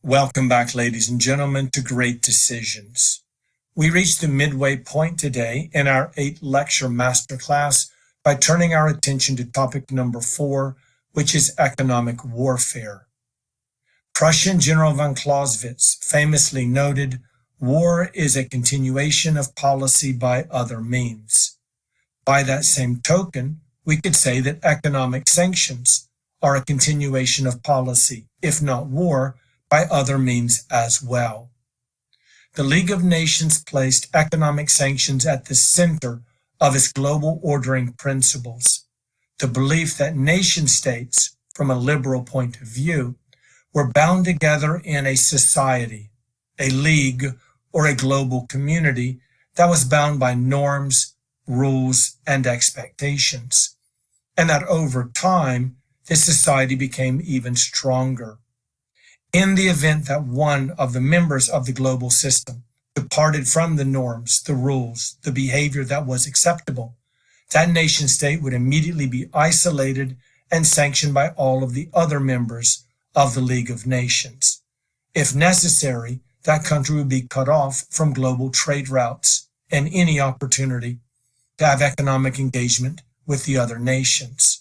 Welcome back, ladies and gentlemen, to Great Decisions. We reached the midway point today in our 8-lecture masterclass by turning our attention to topic number 4, which is economic warfare. Prussian General von Clausewitz famously noted, "War is a continuation of policy by other means." By that same token, we could say that economic sanctions are a continuation of policy, if not war, by other means as well. The League of Nations placed economic sanctions at the center of its global ordering principles. The belief that nation-states, from a liberal point of view, were bound together in a society, a league, or a global community that was bound by norms, rules, and expectations, and that over time, this society became even stronger. In the event that one of the members of the global system departed from the norms, the rules, the behavior that was acceptable, that nation state would immediately be isolated and sanctioned by all of the other members of the League of Nations. If necessary, that country would be cut off from global trade routes and any opportunity to have economic engagement with the other nations.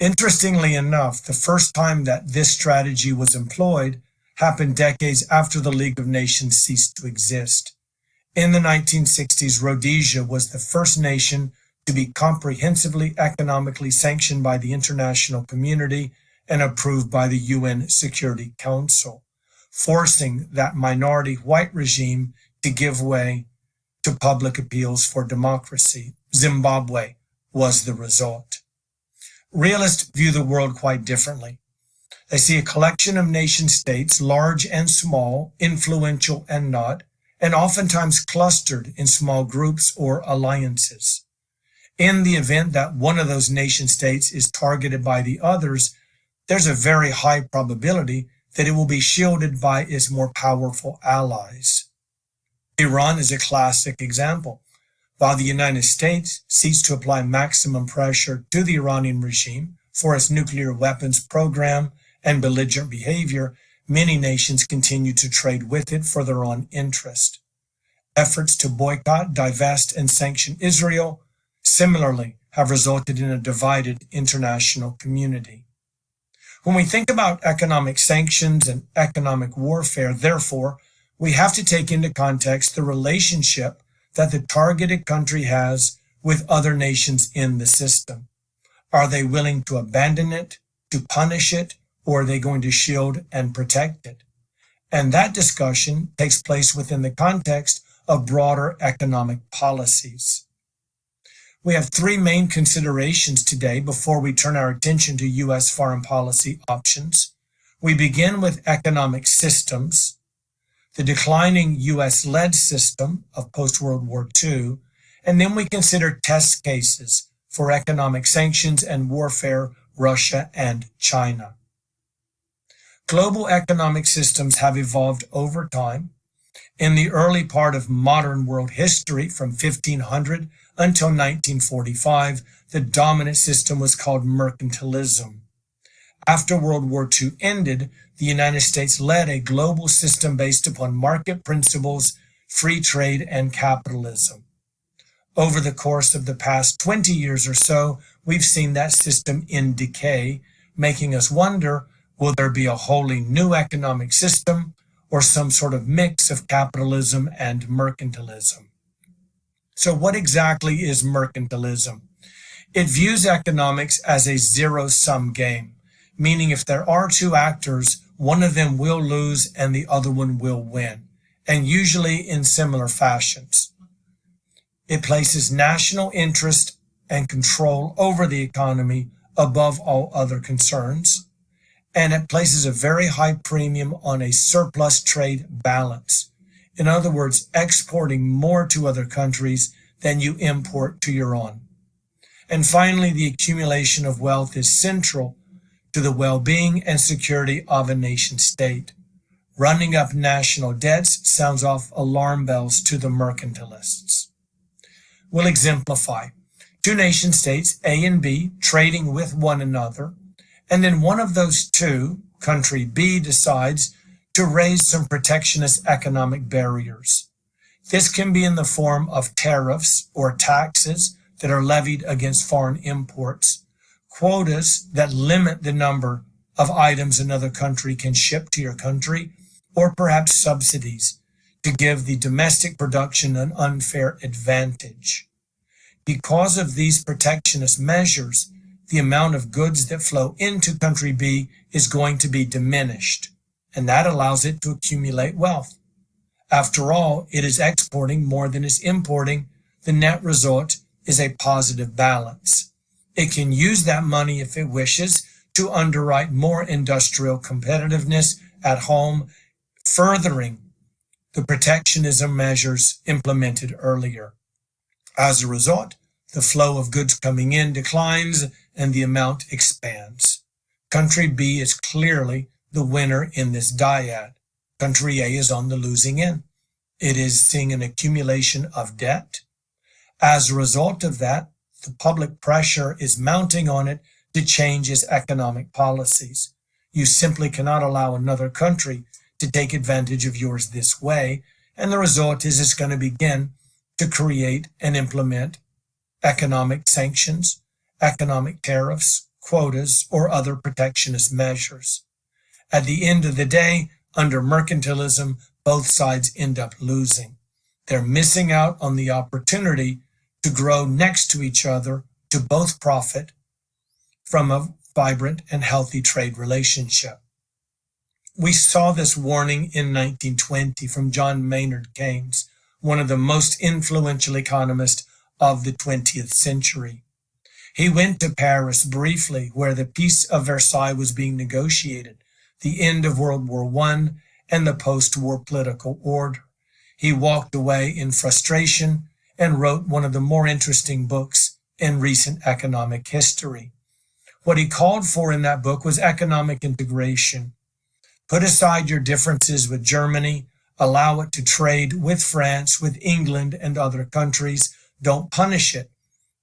Interestingly enough, the first time that this strategy was employed happened decades after the League of Nations ceased to exist. In the 1960s, Rhodesia was the first nation to be comprehensively economically sanctioned by the international community and approved by the UN Security Council, forcing that minority white regime to give way to public appeals for democracy. Zimbabwe was the result. Realists view the world quite differently. They see a collection of nation states, large and small, influential and not, and oftentimes clustered in small groups or alliances. In the event that one of those nation states is targeted by the others, there's a very high probability that it will be shielded by its more powerful allies. Iran is a classic example. While the United States seeks to apply maximum pressure to the Iranian regime for its nuclear weapons program and belligerent behavior, many nations continue to trade with it for their own interest. Efforts to boycott, divest, and sanction Israel similarly have resulted in a divided international community. When we think about economic sanctions and economic warfare, therefore, we have to take into context the relationship that the targeted country has with other nations in the system. Are they willing to abandon it, to punish it, or are they going to shield and protect it? And that discussion takes place within the context of broader economic policies. We have 3 main considerations today before we turn our attention to U.S. foreign policy options. We begin with economic systems, the declining U.S.-led system of post-World War II, and then we consider test cases for economic sanctions and warfare, Russia and China. Global economic systems have evolved over time. In the early part of modern world history, from 1500 until 1945, the dominant system was called mercantilism. After World War II ended, the United States led a global system based upon market principles, free trade, and capitalism. Over the course of the past 20 years or so, we've seen that system in decay, making us wonder, will there be a wholly new economic system or some sort of mix of capitalism and mercantilism? So what exactly is mercantilism? It views economics as a zero-sum game, meaning if there are 2 actors, one of them will lose and the other one will win, and usually in similar fashions. It places national interest and control over the economy above all other concerns, and it places a very high premium on a surplus trade balance. In other words, exporting more to other countries than you import to your own. And finally, the accumulation of wealth is central to the well-being and security of a nation state. Running up national debts sounds off alarm bells to the mercantilists. We'll exemplify. 2 nation states, A and B, trading with one another, and then one of those 2 country B decides to raise some protectionist economic barriers. This can be in the form of tariffs or taxes that are levied against foreign imports, quotas that limit the number of items another country can ship to your country, or perhaps subsidies to give the domestic production an unfair advantage. Because of these protectionist measures, the amount of goods that flow into country B is going to be diminished, and that allows it to accumulate wealth. After all, it is exporting more than it's importing. The net result is a positive balance. It can use that money if it wishes to underwrite more industrial competitiveness at home, furthering the protectionism measures implemented earlier. As a result, the flow of goods coming in declines and the amount expands. Country B is clearly the winner in this dyad. Country A is on the losing end. It is seeing an accumulation of debt. As a result of that, the public pressure is mounting on it to change its economic policies. You simply cannot allow another country to take advantage of yours this way, and the result is it's going to begin to create and implement economic sanctions, economic tariffs, quotas, or other protectionist measures. At the end of the day, under mercantilism, both sides end up losing. They're missing out on the opportunity to grow next to each other, to both profit from a vibrant and healthy trade relationship. We saw this warning in 1920 from John Maynard Keynes, one of the most influential economists of the 20th century. He went to Paris briefly, where the Peace of Versailles was being negotiated, the end of World War I, and the post-war political order. He walked away in frustration and wrote one of the more interesting books in recent economic history. What he called for in that book was economic integration. Put aside your differences with Germany, allow it to trade with France, with England, and other countries. Don't punish it,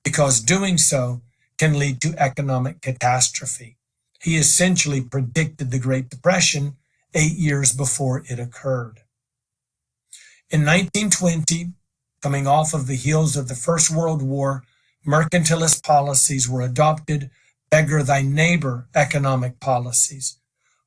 because doing so can lead to economic catastrophe. He essentially predicted the Great Depression 8 years before it occurred. In 1920, coming off of the heels of the First World War, mercantilist policies were adopted, beggar thy neighbor economic policies.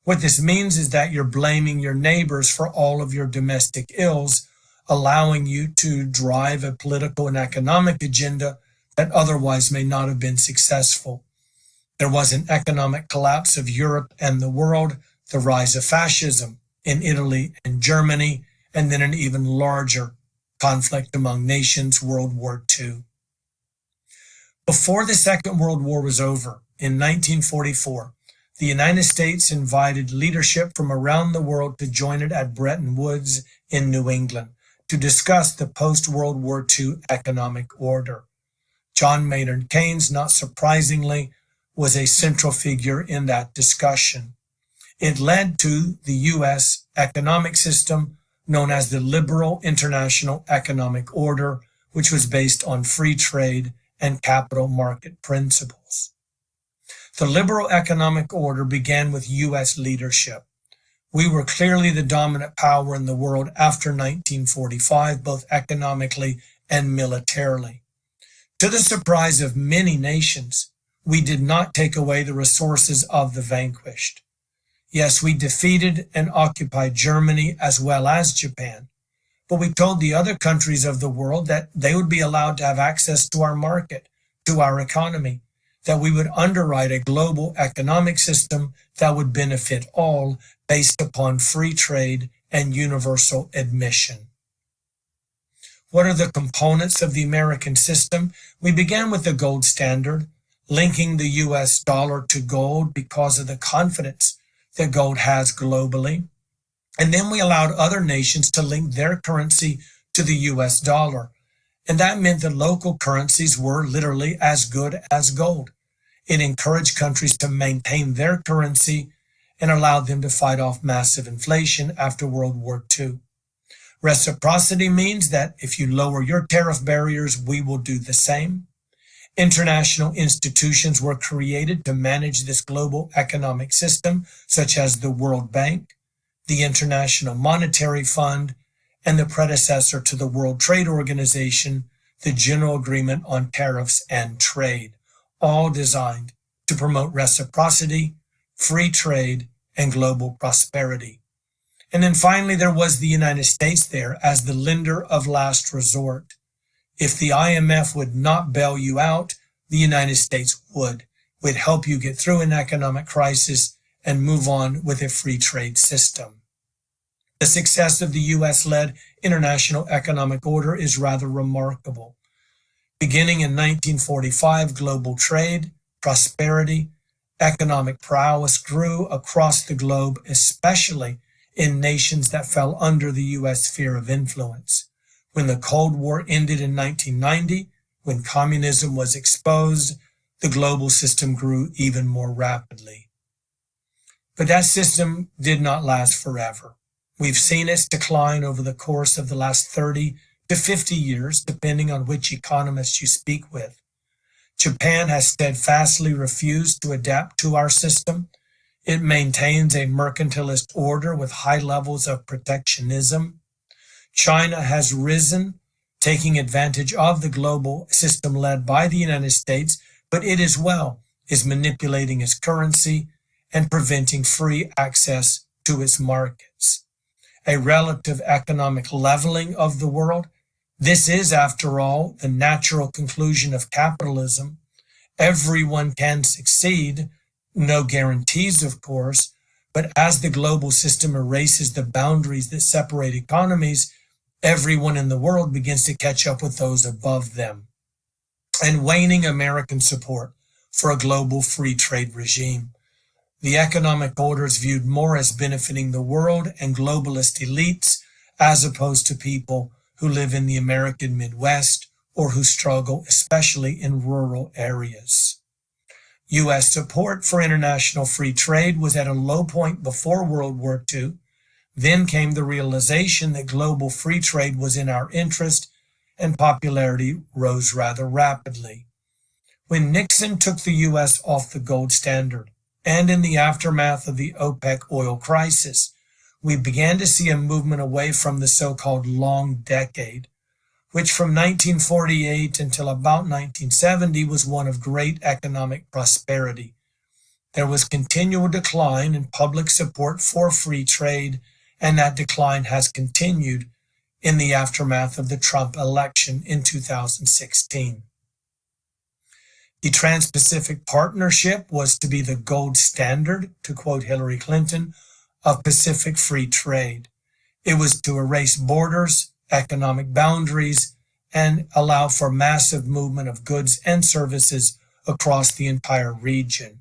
What this means is that you're blaming your neighbors for all of your domestic ills, allowing you to drive a political and economic agenda that otherwise may not have been successful. There was an economic collapse of Europe and the world, the rise of fascism in Italy and Germany, and then an even larger conflict among nations, World War II. Before the Second World War was over, in 1944, the United States invited leadership from around the world to join it at Bretton Woods in New England to discuss the post-World War II economic order. John Maynard Keynes, not surprisingly, was a central figure in that discussion. It led to the U.S. economic system known as the Liberal International Economic Order, which was based on free trade and capital market principles. The liberal economic order began with U.S. leadership. We were clearly the dominant power in the world after 1945, both economically and militarily. To the surprise of many nations, we did not take away the resources of the vanquished. Yes, we defeated and occupied Germany as well as Japan, but we told the other countries of the world that they would be allowed to have access to our market, to our economy, that we would underwrite a global economic system that would benefit all based upon free trade and universal admission. What are the components of the American system? We began with the gold standard, linking the US dollar to gold because of the confidence that gold has globally. And then we allowed other nations to link their currency to the US dollar. And that meant that local currencies were literally as good as gold. It encouraged countries to maintain their currency and allowed them to fight off massive inflation after World War II. Reciprocity means that if you lower your tariff barriers, we will do the same. International institutions were created to manage this global economic system, such as the World Bank, the International Monetary Fund, and the predecessor to the World Trade Organization, the General Agreement on Tariffs and Trade, all designed to promote reciprocity, free trade, and global prosperity. And then finally, there was the United States there as the lender of last resort. If the IMF would not bail you out, the United States would help you get through an economic crisis and move on with a free trade system. The success of the U.S.-led international economic order is rather remarkable. Beginning in 1945, global trade, prosperity, economic prowess grew across the globe, especially in nations that fell under the U.S. sphere of influence. When the Cold War ended in 1990, when communism was exposed, the global system grew even more rapidly. But that system did not last forever. We've seen its decline over the course of the last 30 to 50 years, depending on which economist you speak with. Japan has steadfastly refused to adapt to our system. It maintains a mercantilist order with high levels of protectionism. China has risen, taking advantage of the global system led by the United States, but it as well is manipulating its currency and preventing free access to its markets. A relative economic leveling of the world. This is, after all, the natural conclusion of capitalism. Everyone can succeed, no guarantees, of course, but as the global system erases the boundaries that separate economies, everyone in the world begins to catch up with those above them. And waning American support for a global free trade regime. The economic order is viewed more as benefiting the world and globalist elites as opposed to people who live in the American Midwest or who struggle, especially in rural areas. U.S. support for international free trade was at a low point before World War II. Then came the realization that global free trade was in our interest, and popularity rose rather rapidly. When Nixon took the U.S. off the gold standard, and in the aftermath of the OPEC oil crisis, we began to see a movement away from the so-called long decade, which from 1948 until about 1970 was one of great economic prosperity. There was continual decline in public support for free trade, and that decline has continued in the aftermath of the Trump election in 2016. The Trans-Pacific Partnership was to be the gold standard, to quote Hillary Clinton, of Pacific free trade. It was to erase borders, economic boundaries, and allow for massive movement of goods and services across the entire region.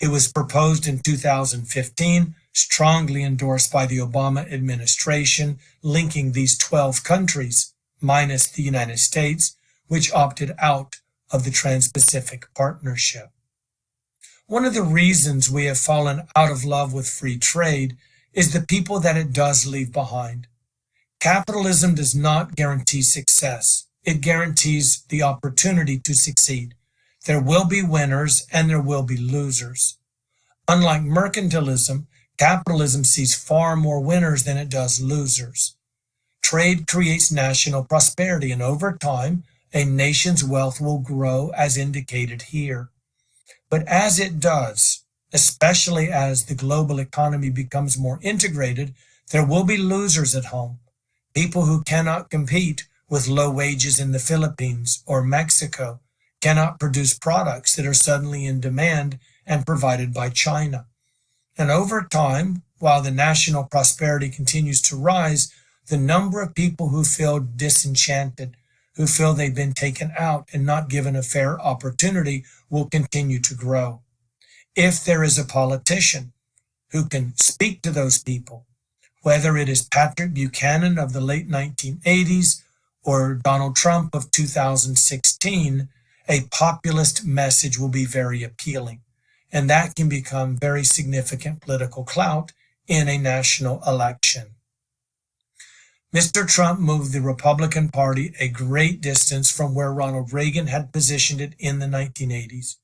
It was proposed in 2015, strongly endorsed by the Obama administration, linking these 12 countries, minus the United States, which opted out of the Trans-Pacific Partnership. One of the reasons we have fallen out of love with free trade is the people that it does leave behind. Capitalism does not guarantee success. It guarantees the opportunity to succeed. There will be winners and there will be losers. Unlike mercantilism, capitalism sees far more winners than it does losers. Trade creates national prosperity, and over time, a nation's wealth will grow as indicated here. But as it does, especially as the global economy becomes more integrated, there will be losers at home. People who cannot compete with low wages in the Philippines or Mexico, cannot produce products that are suddenly in demand and provided by China. And over time, while the national prosperity continues to rise, the number of people who feel disenchanted, who feel they've been taken out and not given a fair opportunity will continue to grow. If there is a politician who can speak to those people, whether it is Patrick Buchanan of the late 1980s or Donald Trump of 2016, a populist message will be very appealing, and that can become very significant political clout in a national election. Mr. Trump moved the Republican Party a great distance from where Ronald Reagan had positioned it in the 1980s.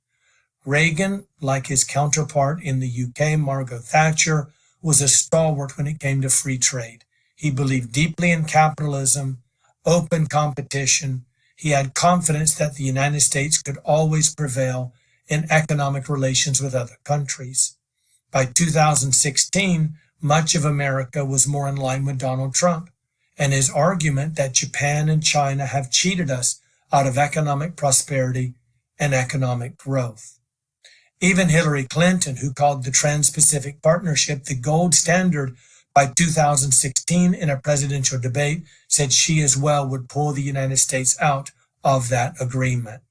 Reagan, like his counterpart in the UK, Margaret Thatcher, was a stalwart when it came to free trade. He believed deeply in capitalism, open competition. He had confidence that the United States could always prevail in economic relations with other countries. By 2016, much of America was more in line with Donald Trump and his argument that Japan and China have cheated us out of economic prosperity and economic growth. Even Hillary Clinton, who called the Trans-Pacific Partnership the gold standard by 2016 in a presidential debate, said she as well would pull the United States out of that agreement.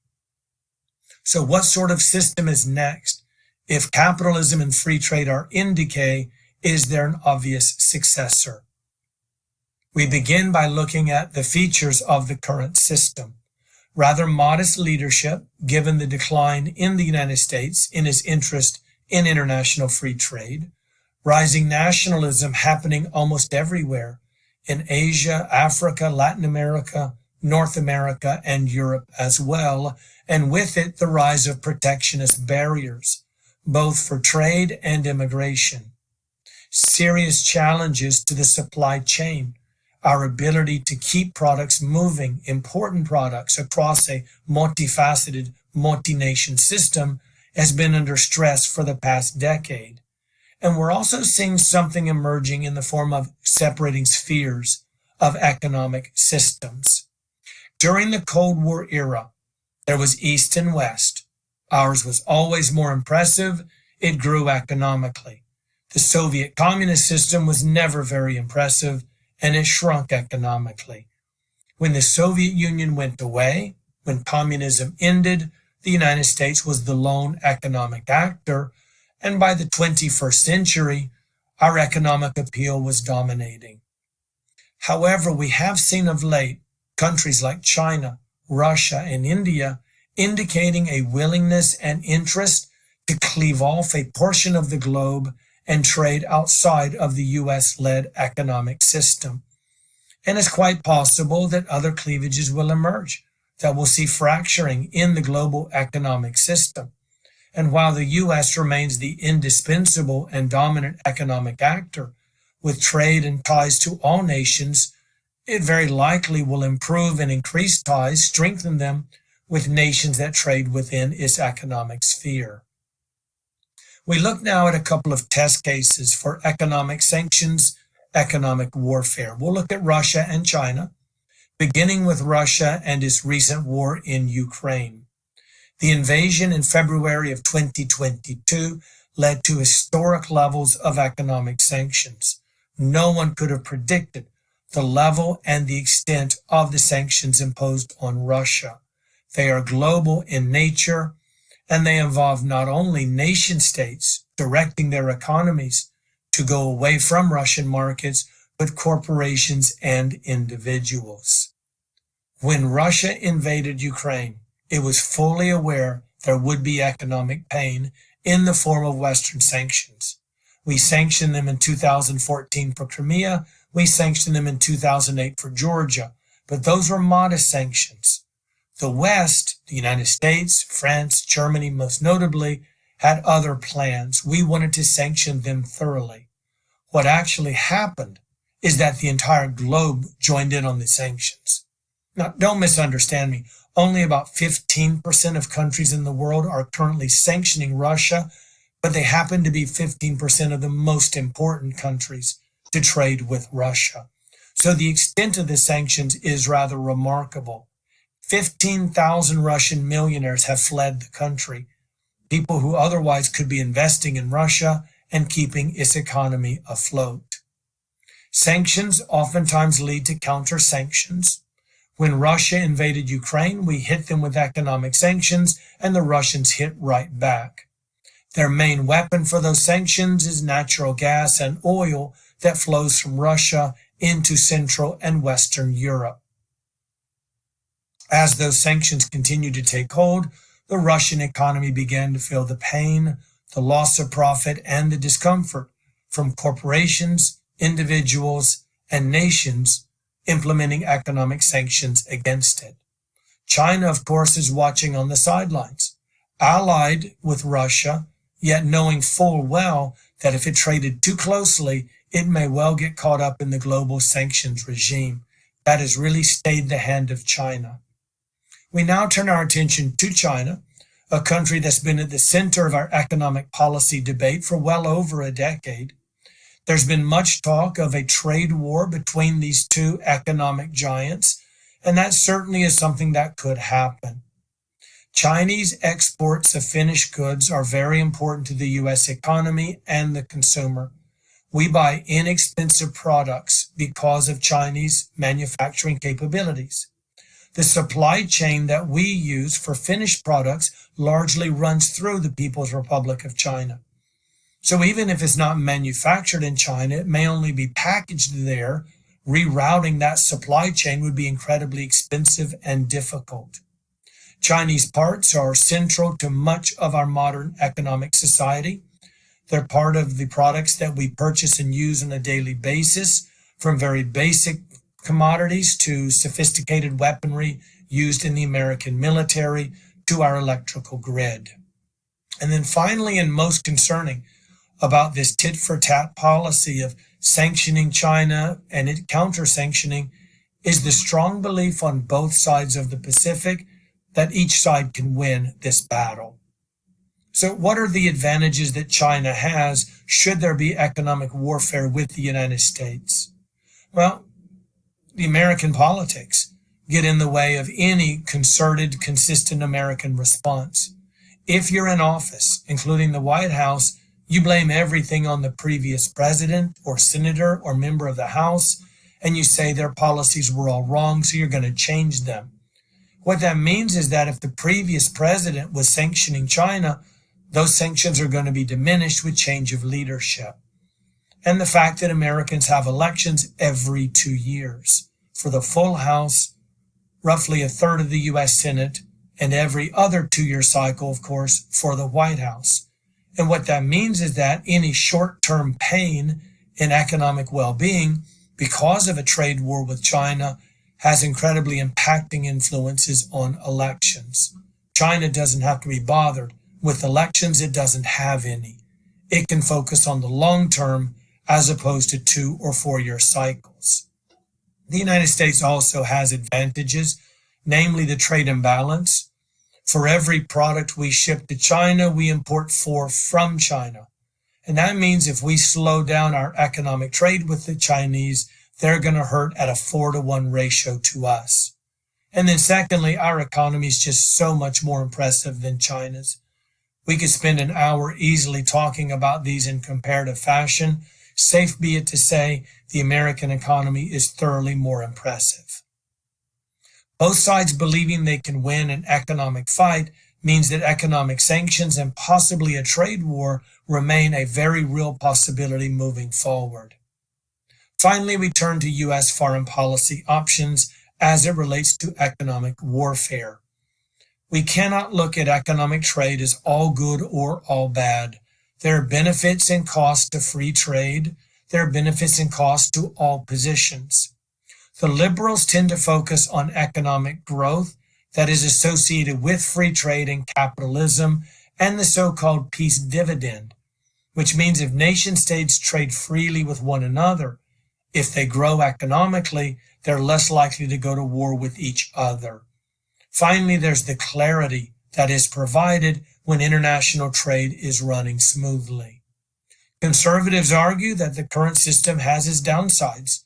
So what sort of system is next? If capitalism and free trade are in decay, is there an obvious successor? We begin by looking at the features of the current system. Rather modest leadership, given the decline in the United States in its interest in international free trade, rising nationalism happening almost everywhere, in Asia, Africa, Latin America, North America, and Europe as well, and with it the rise of protectionist barriers, both for trade and immigration. Serious challenges to the supply chain, our ability to keep products moving, important products, across a multifaceted, multi-nation system has been under stress for the past decade. And we're also seeing something emerging in the form of separating spheres of economic systems. During the Cold War era, there was East and West. Ours was always more impressive. It grew economically. The Soviet communist system was never very impressive, and it shrunk economically. When the Soviet Union went away, when communism ended, the United States was the lone economic actor, and by the 21st century, our economic appeal was dominating. However, we have seen of late countries like China, Russia, and India indicating a willingness and interest to cleave off a portion of the globe and trade outside of the U.S.-led economic system. And it's quite possible that other cleavages will emerge, that will see fracturing in the global economic system. And while the U.S. remains the indispensable and dominant economic actor, with trade and ties to all nations, it very likely will improve and increase ties, strengthen them with nations that trade within its economic sphere. We look now at a couple of test cases for economic sanctions, economic warfare. We'll look at Russia and China, beginning with Russia and its recent war in Ukraine. The invasion in February of 2022 led to historic levels of economic sanctions. No one could have predicted the level and the extent of the sanctions imposed on Russia. They are global in nature, and they involve not only nation states directing their economies to go away from Russian markets, but corporations and individuals. When Russia invaded Ukraine, it was fully aware there would be economic pain in the form of Western sanctions. We sanctioned them in 2014 for Crimea. We sanctioned them in 2008 for Georgia, but those were modest sanctions. The West, the United States, France, Germany most notably, had other plans. We wanted to sanction them thoroughly. What actually happened is that the entire globe joined in on the sanctions. Now, don't misunderstand me. Only about 15% of countries in the world are currently sanctioning Russia, but they happen to be 15% of the most important countries to trade with Russia. So the extent of the sanctions is rather remarkable. 15,000 Russian millionaires have fled the country, people who otherwise could be investing in Russia and keeping its economy afloat. Sanctions oftentimes lead to counter-sanctions. When Russia invaded Ukraine, we hit them with economic sanctions, and the Russians hit right back. Their main weapon for those sanctions is natural gas and oil that flows from Russia into Central and Western Europe. As those sanctions continued to take hold, the Russian economy began to feel the pain, the loss of profit, and the discomfort from corporations, individuals, and nations implementing economic sanctions against it. China, of course, is watching on the sidelines, allied with Russia, yet knowing full well that if it traded too closely, it may well get caught up in the global sanctions regime. That has really stayed the hand of China. We now turn our attention to China, a country that's been at the center of our economic policy debate for well over a decade. There's been much talk of a trade war between these two economic giants, and that certainly is something that could happen. Chinese exports of finished goods are very important to the U.S. economy and the consumer. We buy inexpensive products because of Chinese manufacturing capabilities. The supply chain that we use for finished products largely runs through the People's Republic of China. So even if it's not manufactured in China, it may only be packaged there. Rerouting that supply chain would be incredibly expensive and difficult. Chinese parts are central to much of our modern economic society. They're part of the products that we purchase and use on a daily basis, from very basic commodities to sophisticated weaponry used in the American military to our electrical grid. And then finally, and most concerning about this tit-for-tat policy of sanctioning China and it counter-sanctioning is the strong belief on both sides of the Pacific that each side can win this battle. So what are the advantages that China has should there be economic warfare with the United States? Well, the American politics get in the way of any concerted, consistent American response. If you're in office, including the White House, you blame everything on the previous president or senator or member of the House, and you say their policies were all wrong, so you're going to change them. What that means is that if the previous president was sanctioning China, those sanctions are going to be diminished with change of leadership. And the fact that Americans have elections every 2 years for the full House, roughly a third of the U.S. Senate, and every other 2-year cycle, of course, for the White House. And what that means is that any short-term pain in economic well-being because of a trade war with China has incredibly impacting influences on elections. China doesn't have to be bothered with elections. It doesn't have any. It can focus on the long term as opposed to 2 or 4 year cycles. The United States also has advantages, namely the trade imbalance. For every product we ship to China, we import 4 from China. And that means if we slow down our economic trade with the Chinese, they're going to hurt at a 4-to-1 ratio to us. And then secondly, our economy is just so much more impressive than China's. We could spend an hour easily talking about these in comparative fashion. Safe be it to say, the American economy is thoroughly more impressive. Both sides believing they can win an economic fight means that economic sanctions and possibly a trade war remain a very real possibility moving forward. Finally, we turn to U.S. foreign policy options as it relates to economic warfare. We cannot look at economic trade as all good or all bad. There are benefits and costs to free trade. There are benefits and costs to all positions. The liberals tend to focus on economic growth that is associated with free trade and capitalism and the so-called peace dividend, which means if nation states trade freely with one another, if they grow economically, they're less likely to go to war with each other. Finally, there's the clarity that is provided when international trade is running smoothly. Conservatives argue that the current system has its downsides,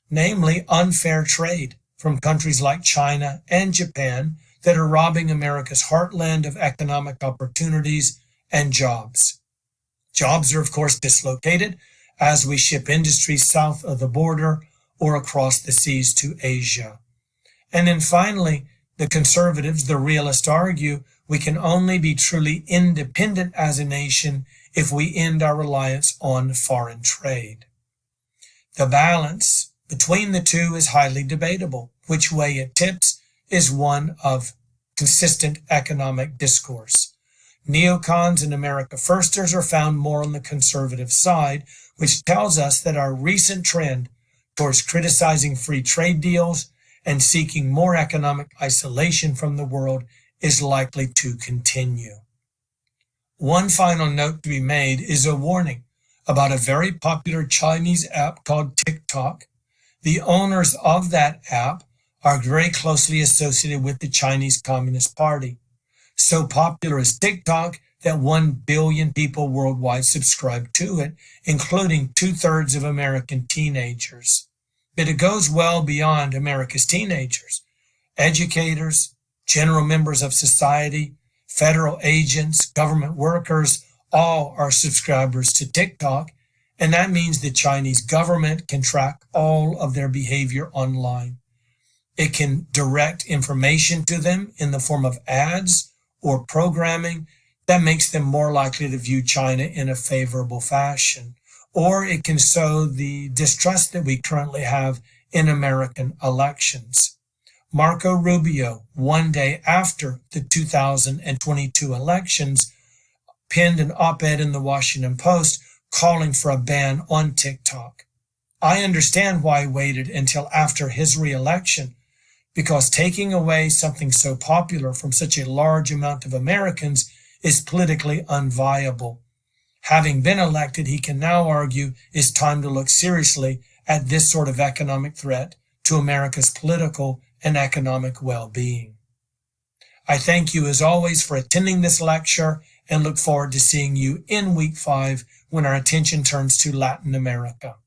namely unfair trade from countries like China and Japan that are robbing America's heartland of economic opportunities and jobs. Jobs are, of course, dislocated as we ship industries south of the border or across the seas to Asia. And then finally, the conservatives, the realists, argue we can only be truly independent as a nation if we end our reliance on foreign trade. The balance between the two is highly debatable. Which way it tips is one of consistent economic discourse. Neocons and America Firsters are found more on the conservative side, which tells us that our recent trend towards criticizing free trade deals and seeking more economic isolation from the world is likely to continue. One final note to be made is a warning about a very popular Chinese app called TikTok. The owners of that app are very closely associated with the Chinese Communist Party. So popular is TikTok that 1 billion people worldwide subscribe to it, including 2/3 of American teenagers. But it goes well beyond America's teenagers. Educators, general members of society, federal agents, government workers, all are subscribers to TikTok, and that means the Chinese government can track all of their behavior online. It can direct information to them in the form of ads or programming that makes them more likely to view China in a favorable fashion. Or it can sow the distrust that we currently have in American elections. Marco Rubio, one day after the 2022 elections, penned an op-ed in the Washington Post calling for a ban on TikTok. I understand why he waited until after his re-election, because taking away something so popular from such a large amount of Americans is politically unviable. Having been elected, he can now argue it's time to look seriously at this sort of economic threat to America's political and economic well-being. I thank you as always for attending this lecture and look forward to seeing you in week 5 when our attention turns to Latin America.